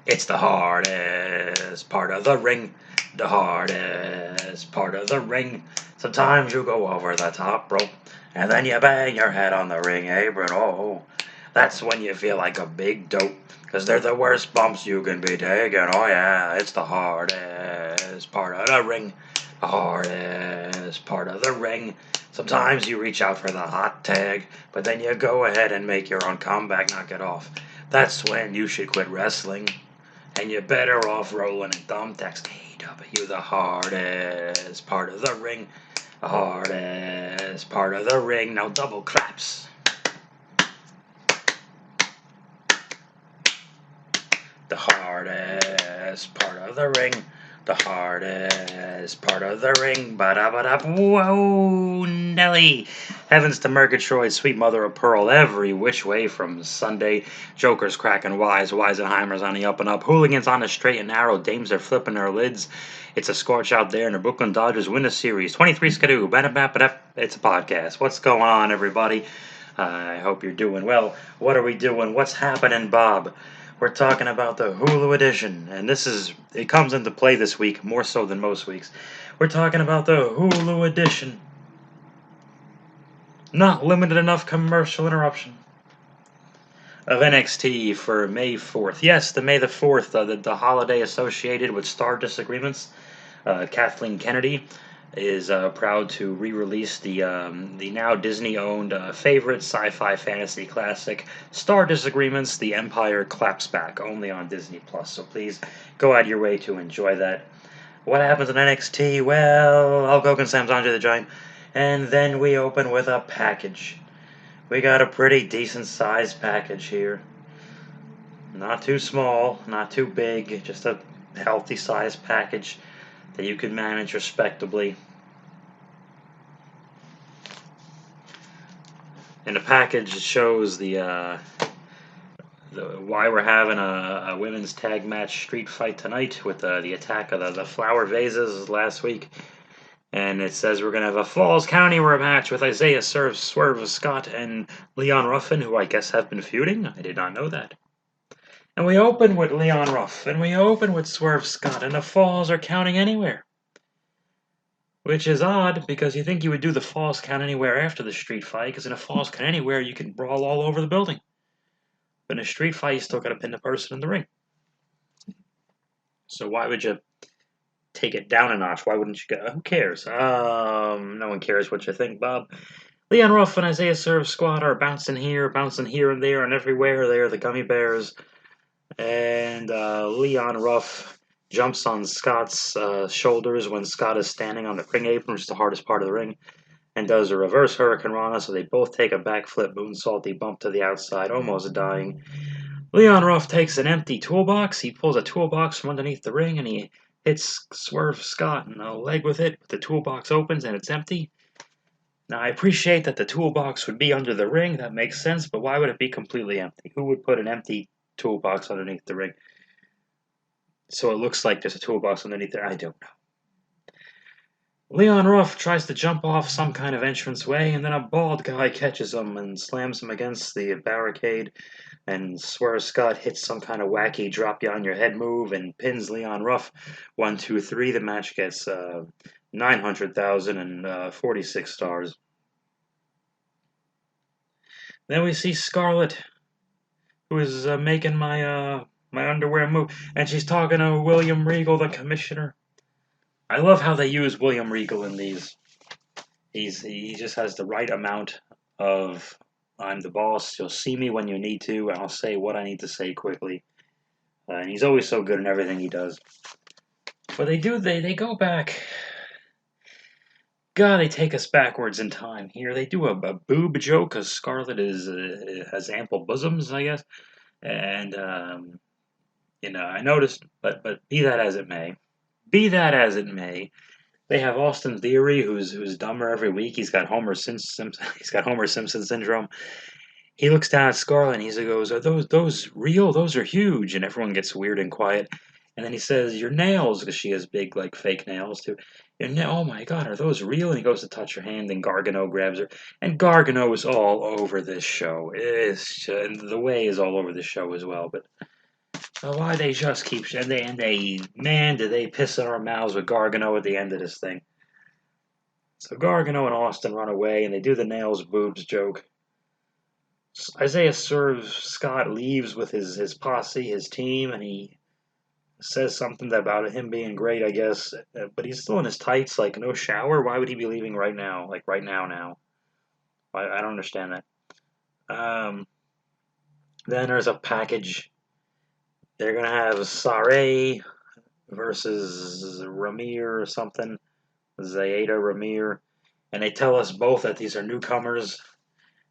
It's the hardest part of the ring. The hardest part of the ring. Sometimes you go over the top rope, and then you bang your head on the ring apron. Oh, that's when you feel like a big dope, 'cause they're the worst bumps you can be taking. Oh yeah, it's the hardest part of the ring. The hardest part of the ring. Sometimes you reach out for the hot tag, but then you go ahead and make your own comeback, knock it off. That's when you should quit wrestling, and you're better off rolling in thumbtacks. AW, the hardest part of the ring. The hardest part of the ring. Now double claps. The hardest part of the ring. The hardest part of the ring. Ba-da-ba-da. Whoa, Nelly. Heavens to Murgatroyd, sweet mother of pearl, every which way from Sunday. Jokers cracking wise, Weisenheimer's on the up and up. Hooligans on the straight and narrow, dames are flipping their lids. It's a scorch out there, and the Brooklyn Dodgers win the series. 23 skidoo. It's a podcast. What's going on, everybody? I hope you're doing well. What are we doing? What's happening, Bob? We're talking about the Hulu edition, and it comes into play this week more so than most weeks. We're talking about the Hulu edition. Not limited enough commercial interruption of NXT for May 4th. Yes, the May the 4th, the holiday associated with star disagreements. Kathleen Kennedy is proud to re-release the now Disney-owned favorite sci-fi fantasy classic, Star Disagreements: The Empire Claps Back, only on Disney Plus. So please go out of your way to enjoy that. What happens in NXT? Well, Hulk Hogan slams Andre the Giant, and then we open with a package. We got a pretty decent-sized package here. Not too small, not too big, just a healthy-sized package that you can manage respectably. In the package, it shows the why we're having a women's tag match street fight tonight with the attack of the flower vases last week. And it says we're going to have a Falls Count Anywhere match with Isaiah Swerve Scott and Leon Ruffin, who I guess have been feuding. I did not know that. And we open with Leon Ruff, and we open with Swerve Scott, and the falls are counting anywhere. Which is odd, because you think you would do the falls count anywhere after the street fight, because in a falls count anywhere, you can brawl all over the building. But in a street fight, you still got to pin the person in the ring. So why would you take it down a notch? Why wouldn't you go? Who cares? No one cares what you think, Bob. Leon Ruff and Isaiah Swerve Squad are bouncing here and there, and everywhere. They are the Gummy Bears. And Leon Ruff jumps on Scott's shoulders when Scott is standing on the ring apron, which is the hardest part of the ring, and does a reverse Hurricane Rana, so they both take a backflip moonsault. They bump to the outside, almost dying. Leon Ruff takes an empty toolbox. He pulls a toolbox from underneath the ring, and he hits Swerve Scott in the leg with it. The toolbox opens, and it's empty. Now, I appreciate that the toolbox would be under the ring. That makes sense, but why would it be completely empty? Who would put an empty toolbox underneath the ring? So it looks like there's a toolbox underneath there. I don't know. Leon Ruff tries to jump off some kind of entranceway, and then a bald guy catches him and slams him against the barricade, and Swerve Scott hits some kind of wacky drop-you-on-your-head move and pins Leon Ruff. 1, 2, 3. The match gets 900,046 stars. Then we see Scarlett, who is making my underwear move, and she's talking to William Regal, the commissioner. I love how they use William Regal in these. He just has the right amount of I'm the boss, you'll see me when you need to, and I'll say what I need to say quickly. And he's always so good in everything he does. But they go back. God, they take us backwards in time here. They do a boob joke, because Scarlett has ample bosoms, I guess. And, I noticed, but be that as it may, they have Austin Theory, who's dumber every week. He's got Homer Simpson syndrome. He looks down at Scarlett and he goes, "Are those real? Those are huge." And everyone gets weird and quiet. And then he says, "Your nails," because she has big, like, fake nails too. "Oh my God, are those real?" And he goes to touch her hand, and Gargano grabs her. And Gargano is all over this show. And the Way is all over this show as well. But Why they just keep man, did they piss in our mouths with Gargano at the end of this thing? So Gargano and Austin run away, and they do the nails boobs joke. Isaiah serves Scott leaves with his posse, his team, and he says something about him being great, I guess. But he's still in his tights, like no shower. Why would he be leaving right now? Like right now, now. I don't understand that. Then there's a package. They're gonna have Sarray versus Ramir or something. Zayeda Ramir, and they tell us both that these are newcomers,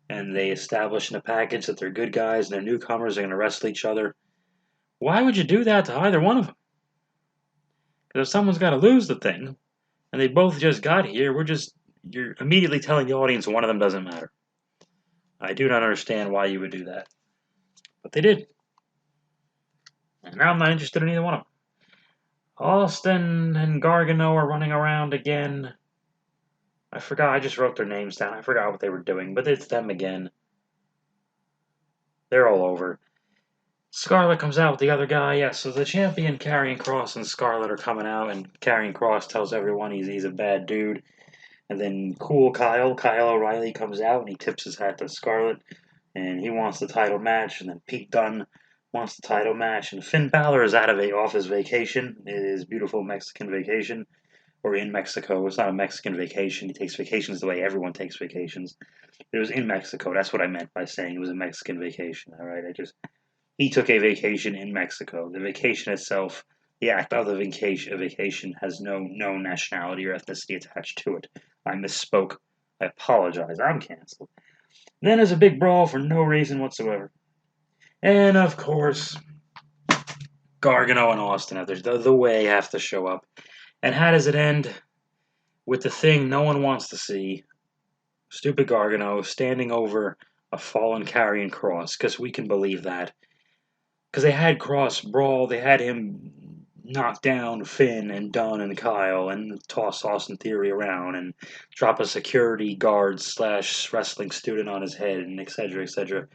and they establish in the package that they're good guys and they're newcomers. They're gonna wrestle each other. Why would you do that to either one of them? Because if someone's got to lose the thing, and they both just got here, you're immediately telling the audience one of them doesn't matter. I do not understand why you would do that, but they did, and now I'm not interested in either one of them. Austin and Gargano are running around again. I forgot. I just wrote their names down. I forgot what they were doing, but it's them again. They're all over. Scarlett comes out with the other guy. Yeah, so the champion, Karrion Kross, and Scarlett are coming out, and Karrion Kross tells everyone he's a bad dude. And then cool Kyle O'Reilly comes out, and he tips his hat to Scarlett, and he wants the title match. And then Pete Dunne wants the title match, and Finn Balor is off his vacation, his beautiful Mexican vacation, or in Mexico. It's not a Mexican vacation. He takes vacations the way everyone takes vacations. It was in Mexico. That's what I meant by saying it was a Mexican vacation. All right, he took a vacation in Mexico. The vacation itself, the act of the vacation has no nationality or ethnicity attached to it. I misspoke. I apologize. I'm canceled. Then there's a big brawl for no reason whatsoever. And of course, Gargano and Austin, the way, have to show up. And how does it end? With the thing no one wants to see. Stupid Gargano standing over a fallen Karrion Kross, because we can believe that. Because they had Kross brawl, they had him knock down Finn and Dunne and Kyle and toss Austin Theory around and drop a security guard slash wrestling student on his head and etc. etc.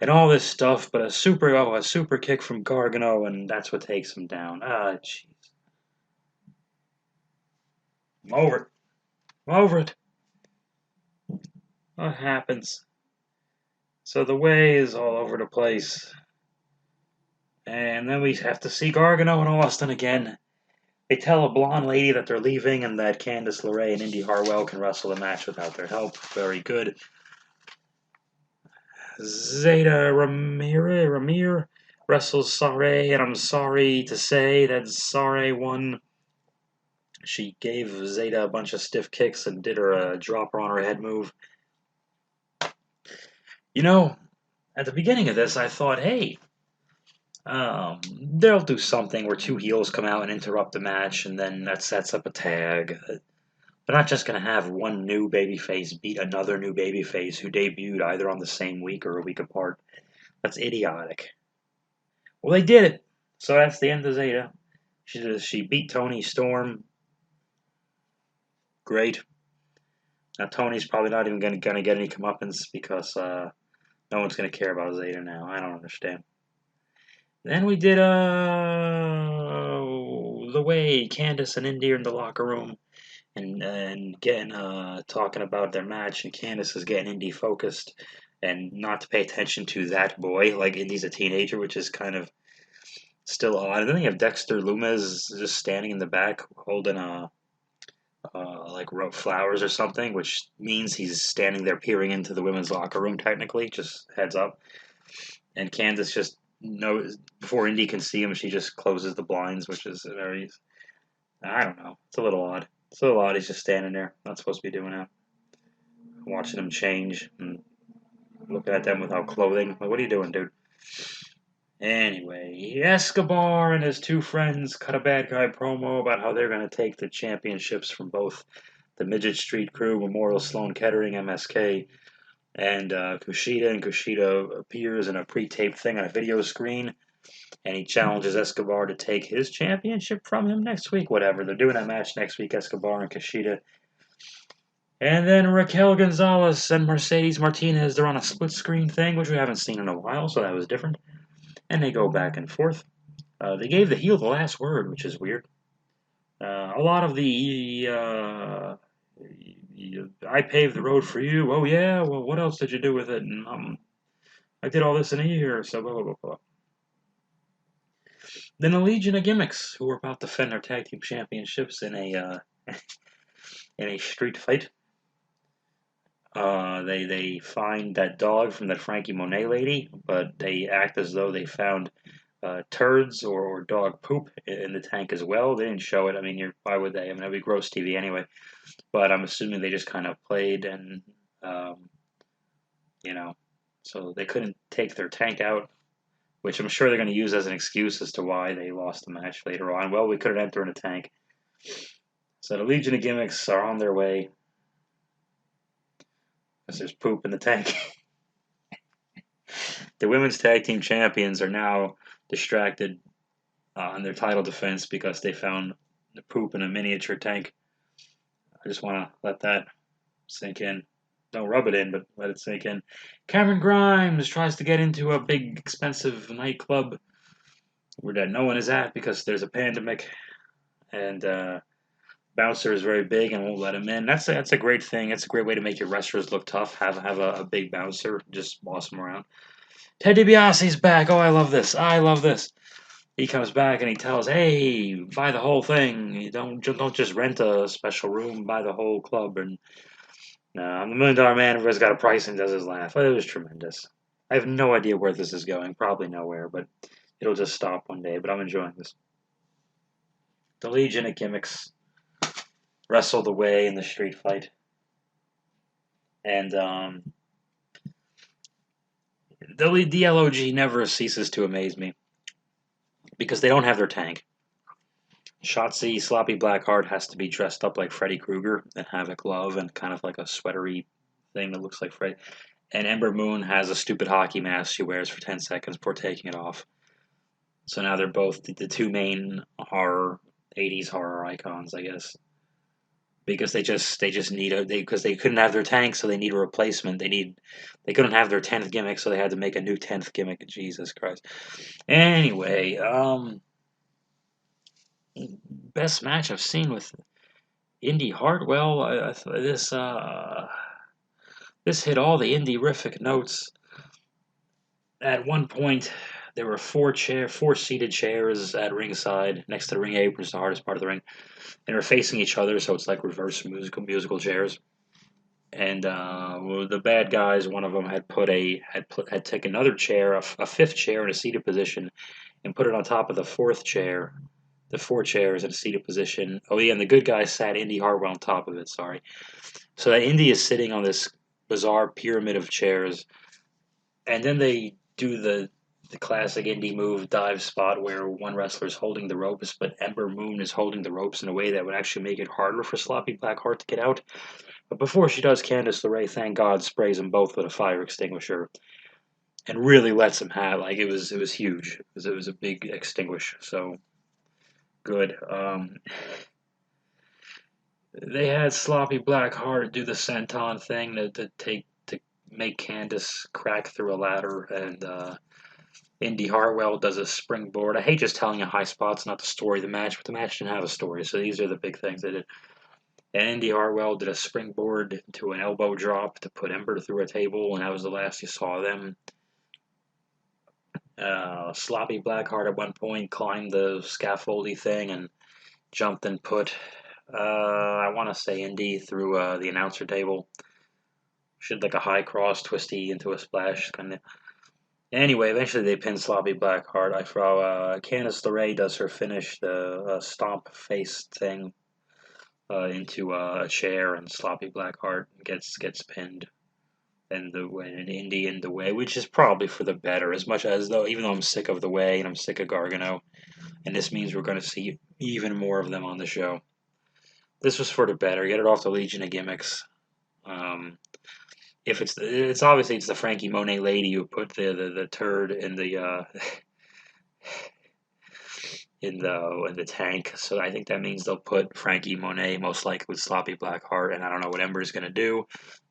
And all this stuff, but a super kick from Gargano, and that's what takes him down. Ah, jeez. I'm over it. I'm over it. What happens? So the way is all over the place. And then we have to see Gargano and Austin again. They tell a blonde lady that they're leaving and that Candice LeRae and Indy Hartwell can wrestle the match without their help. Very good. Zeta Ramir wrestles Sarray, and I'm sorry to say that Sarray won. She gave Zeta a bunch of stiff kicks and did her dropper on her head move. You know, at the beginning of this, I thought, hey, they'll do something where two heels come out and interrupt the match, and then that sets up a tag. They're not just going to have one new babyface beat another new babyface who debuted either on the same week or a week apart. That's idiotic. Well, they did it. So that's the end of Zeta. She beat Toni Storm. Great. Now Tony's probably not even going to get any comeuppance because no one's going to care about Zeta now. I don't understand. Then we did the way Candice and Indy are in the locker room and getting talking about their match, and Candice is getting Indy focused and not to pay attention to that boy like Indy's a teenager, which is kind of still odd. And then you have Dexter Lumis just standing in the back holding like flowers or something, which means he's standing there peering into the women's locker room. Technically, just heads up. And Candice just knows before Indy can see him, she just closes the blinds, which is very. I don't know. It's a little odd. It's a little odd. He's just standing there. Not supposed to be doing that. Watching him change and looking at them without clothing. Like, what are you doing, dude? Anyway, Escobar and his two friends cut a bad guy promo about how they're going to take the championships from both the Midget Street Crew, Memorial Sloan Kettering, MSK, and Kushida. And Kushida appears in a pre-taped thing on a video screen, and he challenges Escobar to take his championship from him next week. Whatever, they're doing that match next week, Escobar and Kushida. And then Raquel Gonzalez and Mercedes Martinez, they're on a split screen thing, which we haven't seen in a while, so that was different. And they go back and forth. They gave the heel the last word, which is weird. A lot of the I paved the road for you. Oh yeah, well, what else did you do with it? And I did all this in a year. So blah blah blah blah. Then a legion of gimmicks who were about to defend their tag team championships in a in a street fight. They find that dog from that Frankie Monet lady, but they act as though they found turds or dog poop in the tank as well. They didn't show it. I mean, why would they? I mean, that'd be gross TV anyway. But I'm assuming they just kind of played and, um, you know, so they couldn't take their tank out, which I'm sure they're going to use as an excuse as to why they lost the match later on. Well, we couldn't enter in a tank. So the Legion of Gimmicks are on their way because there's poop in the tank. The women's tag team champions are now distracted on their title defense because they found the poop in a miniature tank. I just want to let that sink in. Don't rub it in, but let it sink in. Cameron Grimes tries to get into a big, expensive nightclub where no one is at because there's a pandemic, and Bouncer is very big and won't let him in. That's a great thing. It's a great way to make your wrestlers look tough. Have a big bouncer, just boss them around. Ted DiBiase's back. Oh, I love this. I love this. He comes back and he tells, "Hey, buy the whole thing. You don't just rent a special room. Buy the whole club." And I'm the $1 Million Man. Everybody's got a price and does his laugh. It was tremendous. I have no idea where this is going. Probably nowhere, but it'll just stop one day. But I'm enjoying this. The Legion of Gimmicks wrestled away in the street fight, and the LOG never ceases to amaze me because they don't have their tank. Shotzi Sloppy Blackheart has to be dressed up like Freddy Krueger and have a glove and kind of like a sweatery thing that looks like Freddy. And Ember Moon has a stupid hockey mask she wears for 10 seconds before taking it off. So now they're both the two main 80s horror icons, I guess. Because they just need because they couldn't have their tank, so they need a replacement. They couldn't have their 10th gimmick, so they had to make a new 10th gimmick. Jesus Christ. Anyway, best match I've seen with Indy Hartwell. This hit all the indie-rific notes. At one point, there were four seated chairs at ringside next to the ring apron, the hardest part of the ring, and they're facing each other, so it's like reverse musical chairs. And the bad guys, one of them had taken another chair, a fifth chair in a seated position, and put it on top of the fourth chair. The four chairs in a seated position. Oh yeah, and the good guy sat Indy Hartwell on top of it. Sorry. So that Indy is sitting on this bizarre pyramid of chairs, and then they do the classic indie move dive spot where one wrestler is holding the ropes, but Ember Moon is holding the ropes in a way that would actually make it harder for Sloppy Blackheart to get out. But before she does, Candice LeRae, thank God, sprays them both with a fire extinguisher and really lets them have it was huge. It was a big extinguish. So good. They had Sloppy Blackheart do the senton thing to make Candice crack through a ladder, and Indy Hartwell does a springboard. I hate just telling you high spots, not the story of the match, but the match didn't have a story, so these are the big things they did. And Indy Hartwell did a springboard to an elbow drop to put Ember through a table, and that was the last you saw of them. Sloppy Blackheart at one point climbed the scaffoldy thing and jumped and put, I want to say Indy through the announcer table. She did like a high cross twisty into a splash kind of. Anyway, eventually they pin Sloppy Blackheart. I saw Candice LeRae does her finish, the stomp face thing, into a chair, and Sloppy Blackheart gets pinned. And Indy in the way, which is probably for the better. As much as even though I'm sick of the way and I'm sick of Gargano, and this means we're going to see even more of them on the show. This was for the better. Get it off the Legion of Gimmicks. If it's obviously it's the Frankie Monet lady who put the turd in the in the tank. So I think that means they'll put Frankie Monet most likely with Sloppy Blackheart, and I don't know what Ember's going to do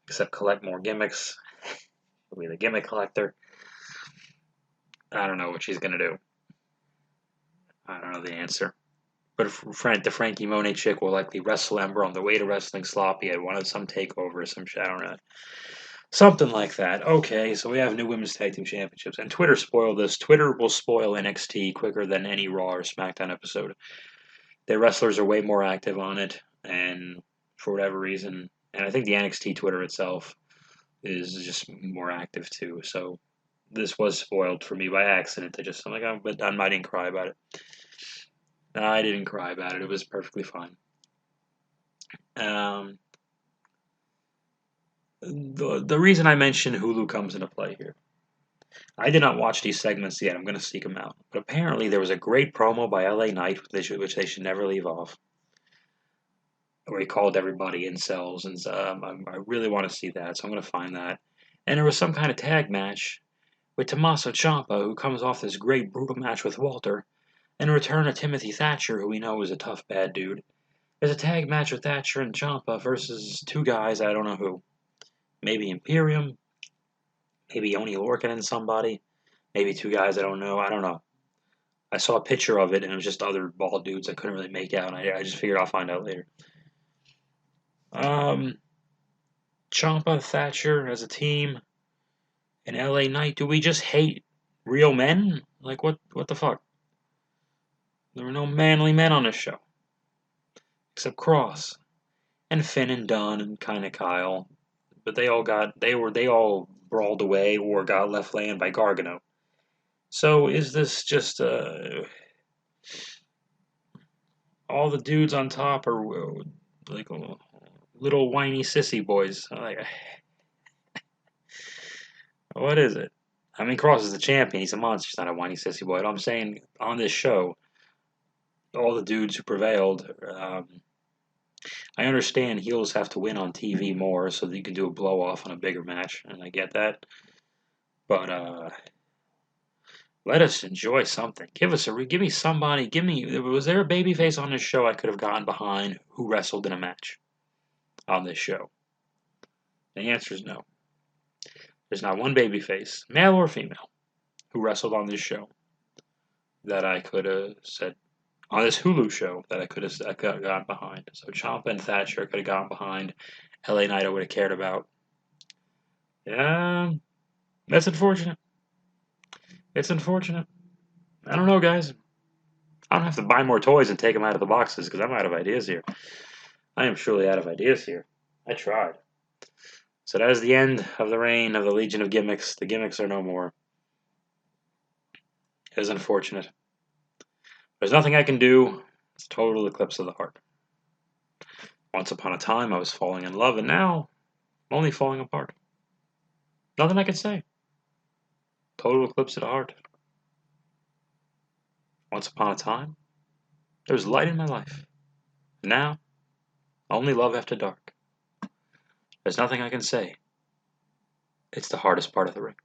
except collect more gimmicks. She'll be the gimmick collector. I don't know what she's going to do. I don't know the answer. But the Frankie Monet chick will likely wrestle Ember on the way to Wrestling Sloppy at one of some takeover or some shit. I don't know. Something like that. Okay, so we have new women's tag team championships, and Twitter spoiled this. Twitter will spoil NXT quicker than any Raw or SmackDown episode. Their wrestlers are way more active on it, and for whatever reason, and I think the NXT Twitter itself is just more active too. So this was spoiled for me by accident. I'm like, oh, but I didn't cry about it. I didn't cry about it. It was perfectly fine. Um, the reason I mentioned Hulu comes into play here. I did not watch these segments yet. I'm going to seek them out. But apparently, there was a great promo by LA Knight, which they should never leave off, where he called everybody incels, and I really want to see that, so I'm going to find that. And there was some kind of tag match with Tommaso Ciampa, who comes off this great brutal match with Walter, and in return of Timothy Thatcher, who we know is a tough bad dude. There's a tag match with Thatcher and Ciampa versus two guys I don't know who. Maybe Imperium, maybe Oni Lorcan and somebody, maybe two guys I don't know. I don't know. I saw a picture of it and it was just other bald dudes I couldn't really make out. I just figured I'll find out later. Um, Ciampa, Thatcher as a team, and LA Knight. Do we just hate real men? Like what? What the fuck? There were no manly men on this show except Cross and Finn and Dunn and kind of Kyle, but they all brawled away or got left laying by Gargano. So is this just all the dudes on top are like little whiny sissy boys? Like, what is it? I mean, Cross is the champion. He's a monster. He's not a whiny sissy boy. But I'm saying on this show, all the dudes who prevailed. I understand heels have to win on TV more so that you can do a blow off on a bigger match, and I get that. But let us enjoy something. Give me somebody. Was there a babyface on this show I could have gotten behind who wrestled in a match on this show? The answer is no. There's not one babyface, male or female, who wrestled on this show that I could have said on this Hulu show that I could have gotten behind. So Ciampa and Thatcher I could have gotten behind. LA Knight I would have cared about. Yeah, that's unfortunate. It's unfortunate. I don't know, guys. I don't have to buy more toys and take them out of the boxes because I'm out of ideas here. I am surely out of ideas here. I tried. So that is the end of the reign of the Legion of Gimmicks. The gimmicks are no more. It is unfortunate. There's nothing I can do. It's a total eclipse of the heart. Once upon a time, I was falling in love, and now I'm only falling apart. Nothing I can say. Total eclipse of the heart. Once upon a time, there was light in my life. Now, only love after dark. There's nothing I can say. It's the hardest part of the ring.